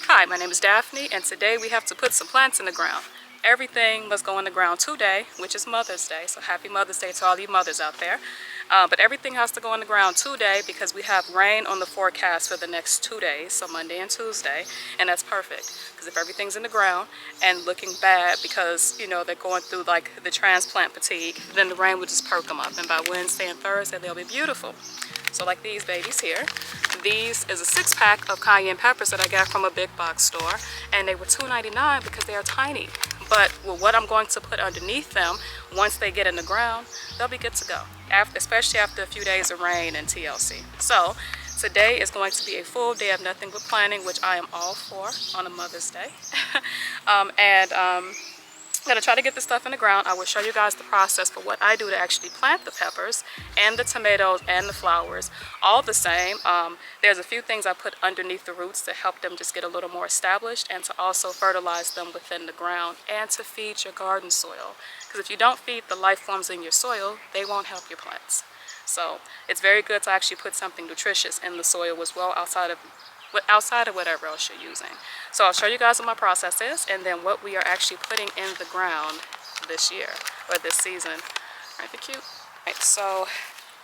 Hi, my name is Daphne, and today we have to put some plants in the ground. Everything must go in the ground today, which is Mother's Day, so happy Mother's Day to all you mothers out there. But everything has to go in the ground today because we have rain on the forecast for the next 2 days, so Monday and Tuesday, and that's perfect. Because if everything's in the ground and looking bad because, you know, they're going through like the transplant fatigue, then the rain will just perk them up, and by Wednesday and Thursday they'll be beautiful. So like these babies here. These is a 6-pack of cayenne peppers that I got from a big box store, and they were $2.99 because they are tiny. But with what I'm going to put underneath them, once they get in the ground, they'll be good to go, especially after a few days of rain and TLC. So today is going to be a full day of nothing but planting, which I am all for on a Mother's Day. I'm going to try to get this stuff in the ground. I will show you guys the process for what I do to actually plant the peppers and the tomatoes and the flowers, all the same. There's a few things I put underneath the roots to help them just get a little more established, and to also fertilize them within the ground and to feed your garden soil. Because if you don't feed the life forms in your soil, they won't help your plants. So it's very good to actually put something nutritious in the soil as well, outside of whatever else you're using. So I'll show you guys what my process is, and then what we are actually putting in the ground this year, or this season. Aren't they cute? Right, so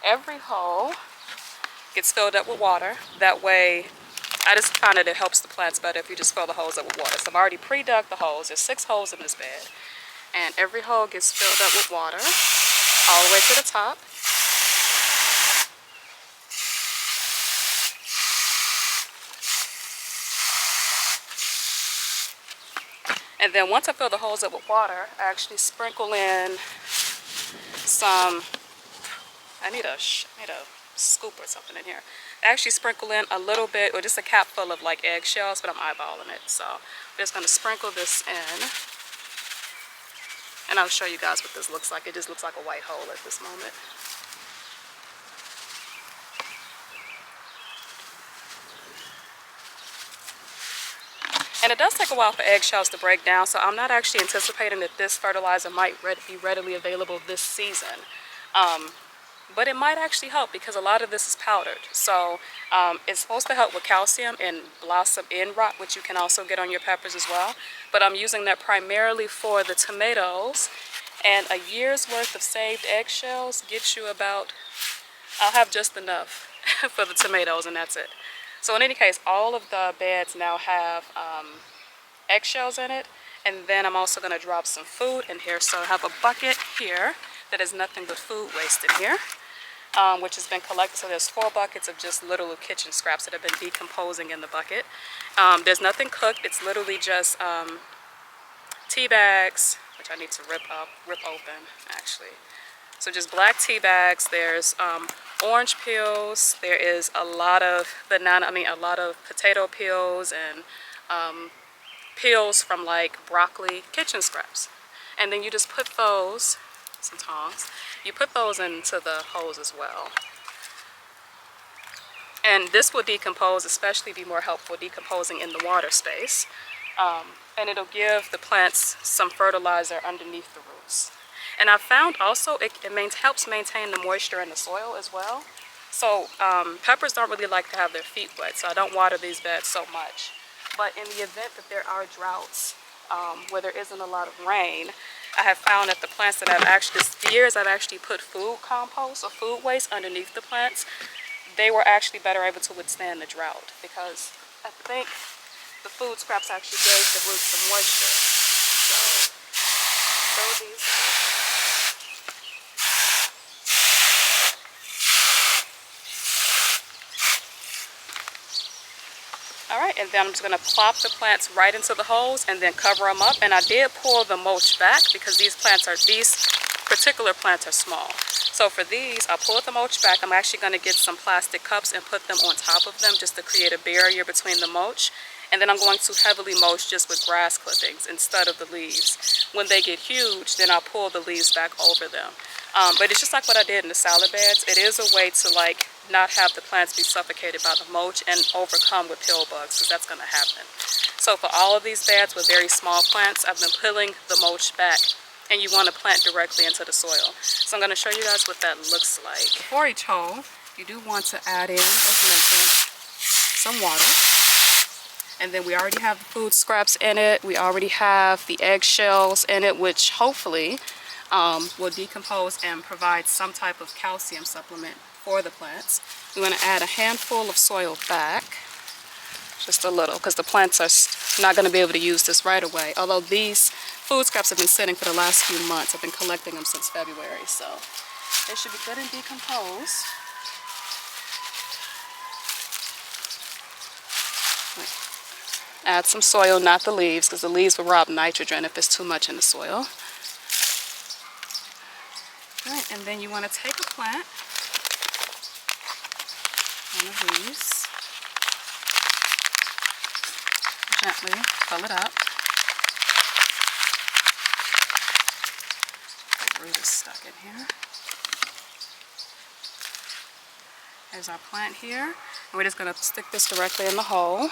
every hole gets filled up with water. That way, I just find that it helps the plants better if you just fill the holes up with water. So I've already pre-dug the holes. There's 6 holes in this bed, and every hole gets filled up with water all the way to the top. And then once I fill the holes up with water, I actually sprinkle in some, I need a scoop or something in here. I actually sprinkle in a little bit, or just a cap full of like eggshells, but I'm eyeballing it. So I'm just going to sprinkle this in, and I'll show you guys what this looks like. It just looks like a white hole at this moment. And it does take a while for eggshells to break down, so I'm not actually anticipating that this fertilizer might be readily available this season. But it might actually help because a lot of this is powdered. So it's supposed to help with calcium and blossom end rot, which you can also get on your peppers as well. But I'm using that primarily for the tomatoes. And a year's worth of saved eggshells gets you about, I'll have just enough for the tomatoes, and that's it. So in any case, all of the beds now have eggshells in it, and then I'm also going to drop some food in here. So I have a bucket here that is nothing but food waste in here, which has been collected. So there's 4 buckets of just little kitchen scraps that have been decomposing in the bucket. There's nothing cooked. It's literally just tea bags, which I need to rip open actually. So just black tea bags. There's orange peels. There is a lot of potato peels and peels from like broccoli, kitchen scraps. And then you just put those, some tongs, you put those into the holes as well. And this will decompose, especially be more helpful decomposing in the water space. And it'll give the plants some fertilizer underneath the roots. And I found also it helps maintain the moisture in the soil as well. So peppers don't really like to have their feet wet, so I don't water these beds so much. But in the event that there are droughts where there isn't a lot of rain, I have found that the plants that for years I've actually put food compost or food waste underneath the plants, they were actually better able to withstand the drought, because I think the food scraps actually gave the roots some moisture. So throw these out. Alright, and then I'm just going to plop the plants right into the holes and then cover them up. And I did pull the mulch back because these particular plants are small. So for these, I pulled the mulch back. I'm actually going to get some plastic cups and put them on top of them just to create a barrier between the mulch. And then I'm going to heavily mulch just with grass clippings instead of the leaves. When they get huge, then I'll pull the leaves back over them. But it's just like what I did in the salad beds. It is a way to like not have the plants be suffocated by the mulch and overcome with pill bugs, because that's going to happen. So for all of these beds with very small plants, I've been peeling the mulch back, and you want to plant directly into the soil. So I'm going to show you guys what that looks like. For each hole, you do want to add in, as mentioned, some water. And then we already have the food scraps in it. We already have the eggshells in it, which hopefully will decompose and provide some type of calcium supplement for the plants. We want to add a handful of soil back, just a little, because the plants are not going to be able to use this right away. Although these food scraps have been sitting for the last few months. I've been collecting them since February, so they should be good and decomposed. Add some soil, not the leaves, because the leaves will rob nitrogen if it's too much in the soil. All right, and then you want to take a plant, one of these, gently pull it up. The root is stuck in here. There's our plant here. And we're just going to stick this directly in the hole.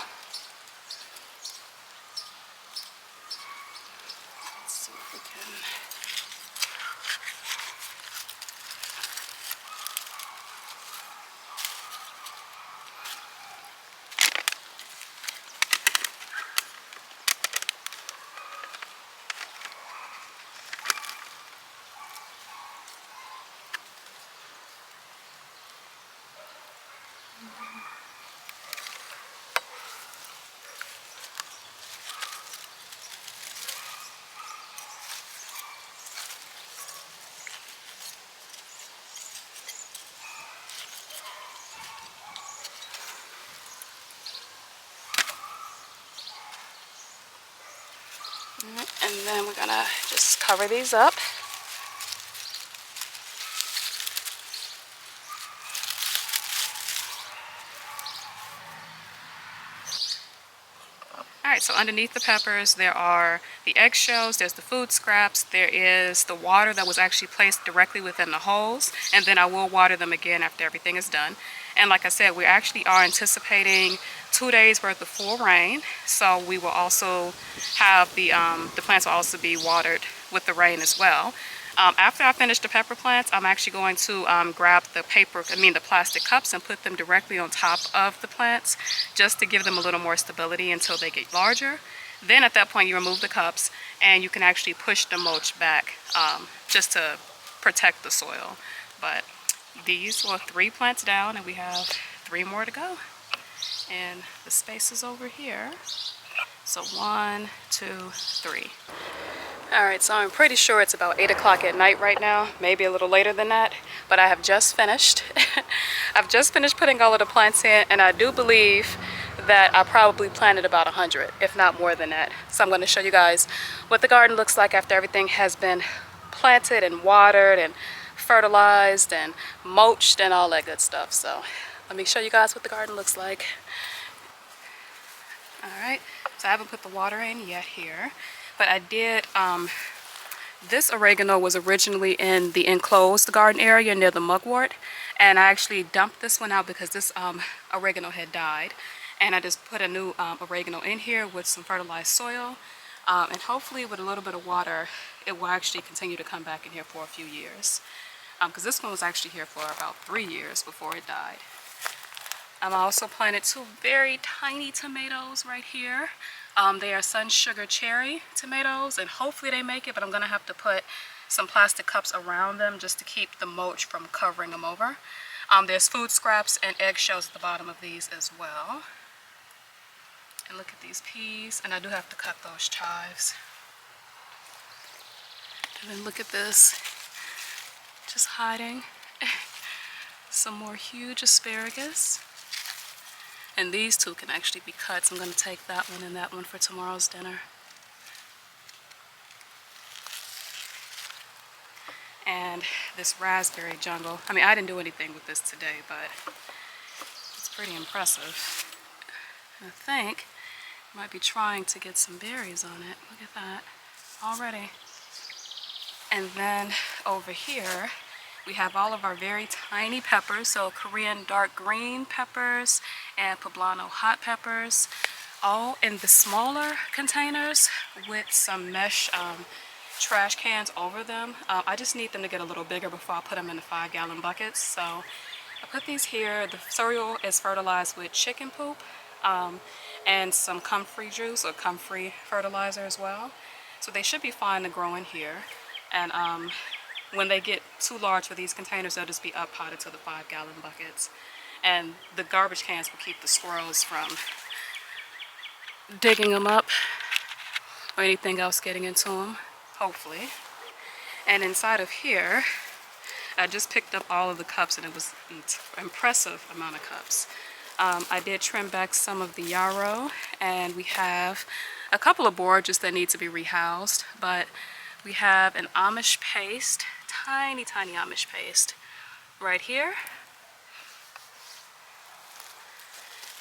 Let's see if we can. And then we're gonna just cover these up. Alright, so underneath the peppers there are the eggshells, there's the food scraps, there is the water that was actually placed directly within the holes, and then I will water them again after everything is done. And like I said, we actually are anticipating 2 days worth of full rain, so we will also have the plants will also be watered with the rain as well. After I finish the pepper plants, I'm actually going to grab the plastic cups and put them directly on top of the plants just to give them a little more stability until they get larger. Then at that point you remove the cups and you can actually push the mulch back just to protect the soil. But these were 3 plants down and we have 3 more to go. And the space is over here. So 1, 2, 3. Alright, so I'm pretty sure it's about 8 o'clock at night right now, maybe a little later than that, but I have just finished. I've just finished putting all of the plants in, and I do believe that I probably planted about 100, if not more than that. So I'm going to show you guys what the garden looks like after everything has been planted and watered and fertilized and mulched and all that good stuff. So let me show you guys what the garden looks like. Alright, so I haven't put the water in yet here. But I did, this oregano was originally in the enclosed garden area near the mugwort. And I actually dumped this one out because this oregano had died. And I just put a new oregano in here with some fertilized soil. And hopefully with a little bit of water, it will actually continue to come back in here for a few years. Because this one was actually here for about 3 years before it died. I also planted 2 very tiny tomatoes right here. They are Sun Sugar Cherry tomatoes, and hopefully they make it, but I'm going to have to put some plastic cups around them just to keep the mulch from covering them over. There's food scraps and eggshells at the bottom of these as well. And look at these peas, and I do have to cut those chives. And then look at this, just hiding some more huge asparagus. And these 2 can actually be cut, so I'm going to take that one and that one for tomorrow's dinner. And this raspberry jungle. I mean, I didn't do anything with this today, but it's pretty impressive. I think I might be trying to get some berries on it. Look at that already. And then over here, we have all of our very tiny peppers, so Korean dark green peppers and poblano hot peppers, all in the smaller containers with some mesh trash cans over them. I just need them to get a little bigger before I put them in the 5-gallon buckets. So I put these here. The soil is fertilized with chicken poop. and some comfrey juice or comfrey fertilizer as well. So they should be fine to grow in here. And when they get too large for these containers, they'll just be up potted to the 5-gallon buckets. And the garbage cans will keep the squirrels from digging them up or anything else getting into them, hopefully. And inside of here, I just picked up all of the cups, and it was an impressive amount of cups. I did trim back some of the yarrow, and we have a couple of borges that need to be rehoused, but we have an Amish paste, tiny Amish paste right here,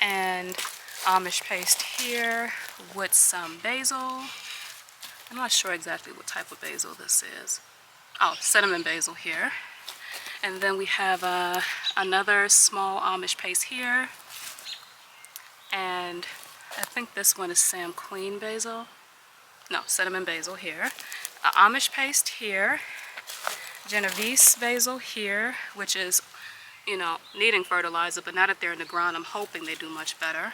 and Amish paste here with some basil. I'm not sure exactly what type of basil this is. Oh, cinnamon basil here. And then we have another small Amish paste here. And I think this one is Sam Queen basil. No, cinnamon basil here. Amish paste here. Genovese basil here, which is, you know, needing fertilizer, but now that they're in the ground, I'm hoping they do much better.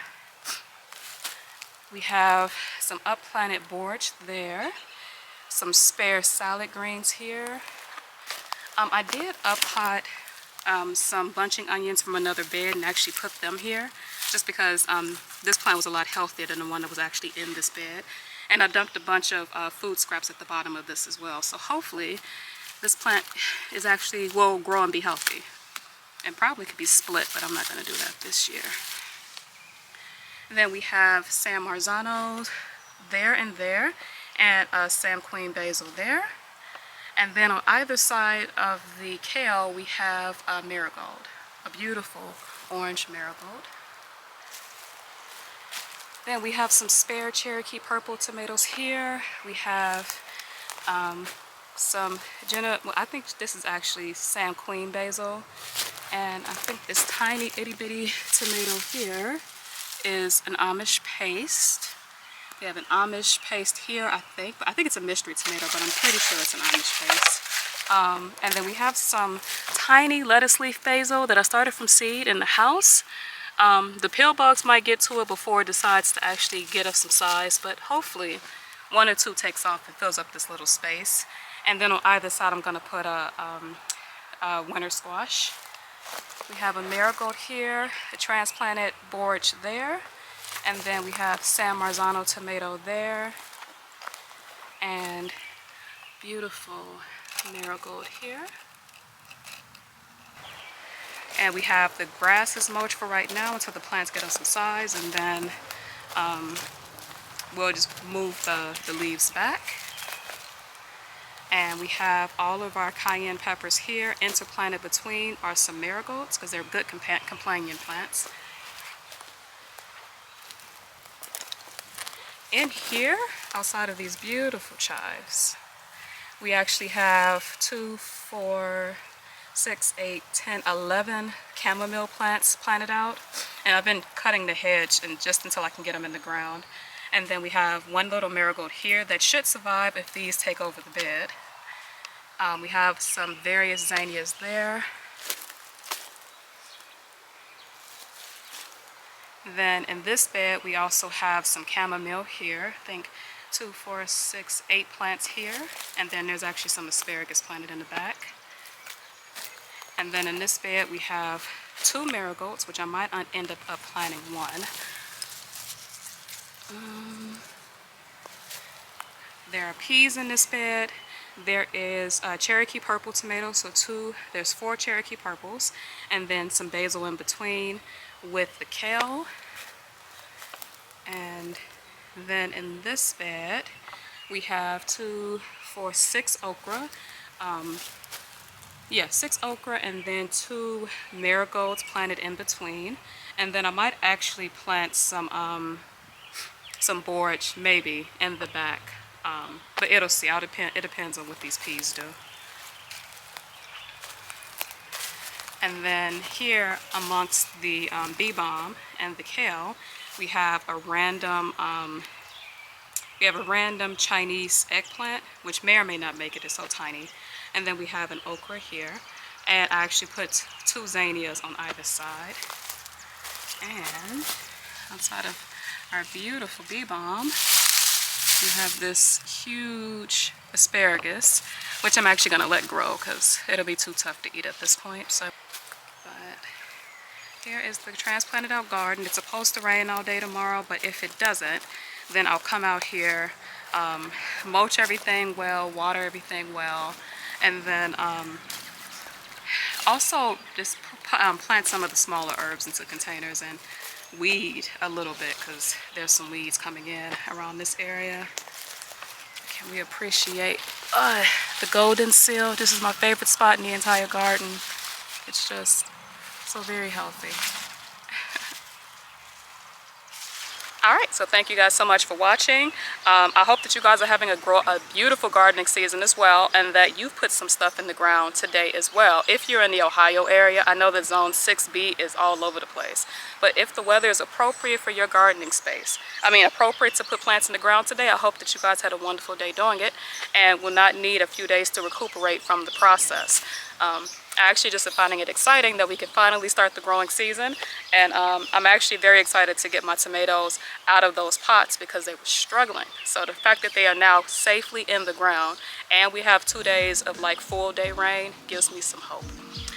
We have some up-planted borage there. Some spare salad greens here. I did up-pot some bunching onions from another bed and actually put them here, just because this plant was a lot healthier than the one that was actually in this bed. And I dumped a bunch of food scraps at the bottom of this as well. So hopefully this plant is actually will grow and be healthy. And probably could be split, but I'm not going to do that this year. And then we have San Marzano there and there, and Sam Queen basil there. And then on either side of the kale, we have a marigold, a beautiful orange marigold. Then we have some spare Cherokee purple tomatoes here. We have some well, I think this is actually Sam Queen basil. And I think this tiny itty bitty tomato here is an Amish paste. We have an Amish paste here, I think. But I think it's a mystery tomato, but I'm pretty sure it's an Amish paste. And then we have some tiny lettuce leaf basil that I started from seed in the house. The pill bugs might get to it before it decides to actually get us some size, but hopefully one or two takes off and fills up this little space. And then on either side, I'm going to put a winter squash. We have a marigold here, a transplanted borage there, and then we have San Marzano tomato there, and beautiful marigold here. And we have the grasses mulch for right now until the plants get us some size, and then we'll just move the leaves back. And we have all of our cayenne peppers here. Interplanted between are some marigolds because they're good companion plants. In here, outside of these beautiful chives, we actually have 2, 4, 6, 8, 10, 11 chamomile plants planted out. And I've been cutting the hedge and just until I can get them in the ground. And then we have one little marigold here that should survive if these take over the bed. We have some various zinnias there. Then in this bed we also have some chamomile here. I think 2, 4, 6, 8 plants here. And then there's actually some asparagus planted in the back. And then in this bed we have 2 marigolds, which I might end up planting one. There are peas in this bed. There is Cherokee purple tomatoes, so there's 4 Cherokee purples, and then some basil in between with the kale. And then in this bed we have 2, 4, 6 okra. 6 okra, and then 2 marigolds planted in between. And then I might actually plant some borage maybe in the back. But it'll see. It depends on what these peas do. And then here amongst the bee balm and the kale, we have a random Chinese eggplant, which may or may not make it. It's so tiny. And then we have an okra here, and I actually put 2 zinnias on either side. And outside of our beautiful bee balm. We have this huge asparagus, which I'm actually going to let grow because it'll be too tough to eat at this point. So, but here is the transplanted out garden. It's supposed to rain all day tomorrow, but if it doesn't, then I'll come out here, mulch everything well, water everything well, and then also just plant some of the smaller herbs into containers and weed a little bit because there's some weeds coming in around this area. Can we appreciate the golden seal? This is my favorite spot in the entire garden. It's just so very healthy. All right, so thank you guys so much for watching. I hope that you guys are having a beautiful gardening season as well, and that you've put some stuff in the ground today as well. If you're in the Ohio area, I know that zone 6B is all over the place. But if the weather is appropriate for your gardening space, appropriate to put plants in the ground today, I hope that you guys had a wonderful day doing it and will not need a few days to recuperate from the process. I actually just am finding it exciting that we can finally start the growing season, and I'm actually very excited to get my tomatoes out of those pots because they were struggling. So the fact that they are now safely in the ground and we have 2 days of like full day rain gives me some hope.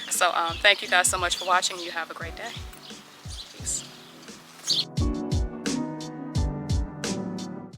So thank you guys so much for watching. You have a great day.